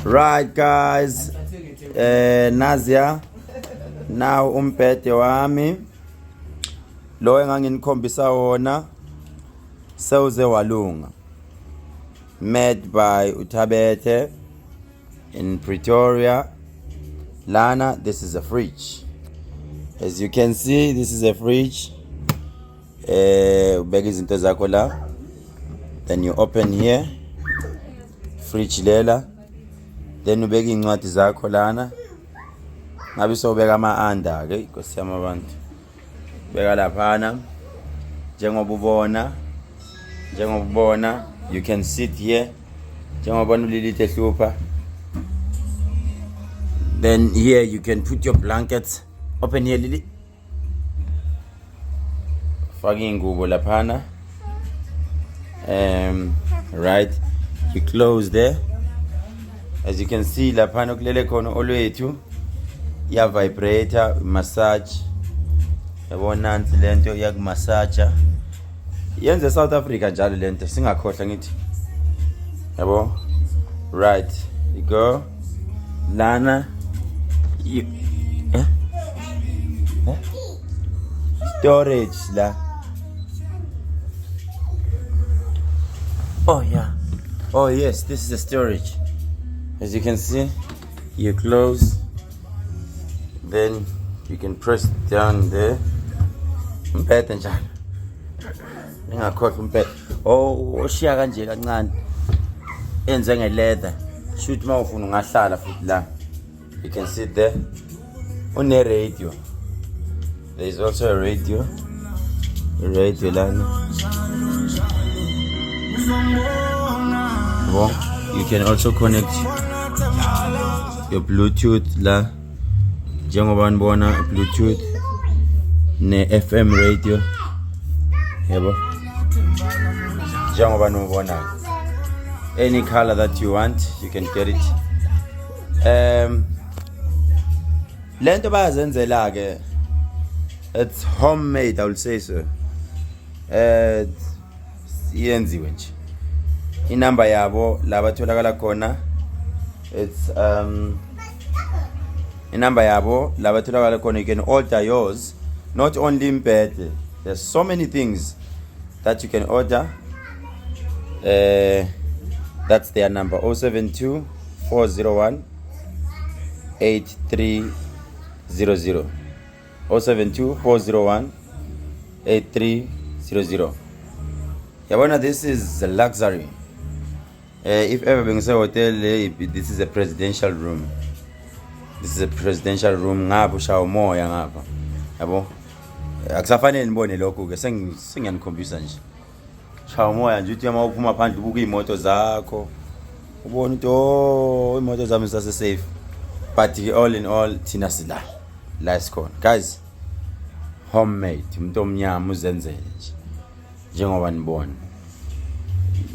Right guys, Nazia, now umbhede wami lo enganginikhombisa wona sewuze walunga, made by Uthabethe in Pretoria. Lana, this is a fridge. As you can see, this is a fridge. Ubeka izinto zakho la, then you open here, fridge lela, then ubeka incwadi zakho lana. Ngabe sobeka ama-under ke Nkosi yami abantu, beka laphana njengoba ubona, you can sit here njengoba ulilithe hlupha. Then here you can put your blankets. Open here, Lily. Fagi ingubo laphana. Right, you close there. As you can see, laphana kulele khona olwethu ya vibrator, massage. Yabona nansi lento yakumassager. Yenze South Africa njalo lento, singakhohlwa ngithi. Yabo? Right, you go. Lana, you storage la. Oh yeah. Oh yes, this is a storage. As you can see, you close, then you can press down there. Umphethe njalo. Ngakhohlwa umphethe. Oh, oshiya kanje kancane. Enze ngeleather. Shoot uma ufuna ungahlala futhi la. You can sit there. On a radio. There is also a radio. A radio lana. Well, you can also connect your Bluetooth la. Njengoba nibona Bluetooth ne FM radio. Yebo. Njengoba nibona. Any color that you want, you can get it. Lento bayazenzela ke, it's homemade, I will say so. Yenziwe nje. Inamba yabo laba tholakala khona, it's inamba yabo laba tholakala khona. You can order yours, not only embhede. There's so many things that you can order. That's their number, 072 401 8300. 072 401 8300. Yabona, this is a luxury. If ever being say hotel, this is a presidential room. This is a presidential room. Ngapha ushawa umoya ngapha. Yabo? Akusafanele nibone lokho ke, sengiyanikhombisa nje. Shawa umoya nje uthi uma uphuma phandle ubuka imoto zakho. Ubona ukuthi oh, imoto zami zase safe. But all in all, thina sila la isikhona. Guys, homemade, umuntu omnyama uzenzele nje. Njengoba nibona.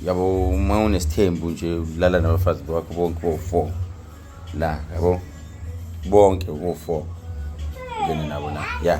Yabo, uma unesithembu nje ulala nabafazi bakho bonke bo4 la, yabo. Bonke bo4. Ngene nabo la. Yeah.